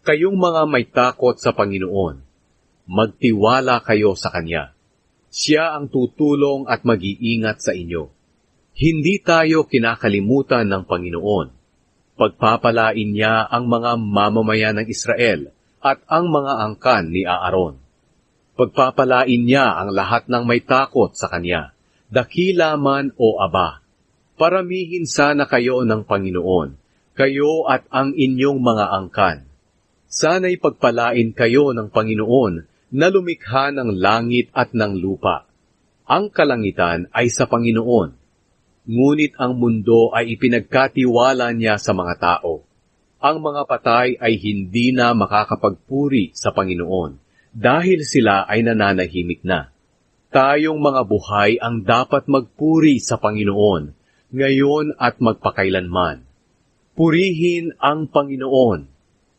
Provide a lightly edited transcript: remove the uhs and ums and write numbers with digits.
Kayong mga may takot sa Panginoon, magtiwala kayo sa Kanya. Siya ang tutulong at mag-iingat sa inyo. Hindi tayo kinakalimutan ng Panginoon. Pagpapalain niya ang mga mamamayan ng Israel at ang mga angkan ni Aaron. Pagpapalain niya ang lahat ng may takot sa Kanya, dakila man o aba. Paramihin sana kayo ng Panginoon, kayo at ang inyong mga angkan. Sana'y pagpalain kayo ng Panginoon na lumikha ng langit at ng lupa. Ang kalangitan ay sa Panginoon, ngunit ang mundo ay ipinagkatiwala niya sa mga tao. Ang mga patay ay hindi na makakapagpuri sa Panginoon dahil sila ay nananahimik na. Tayong mga buhay ang dapat magpuri sa Panginoon, ngayon at magpakailanman. Purihin ang Panginoon.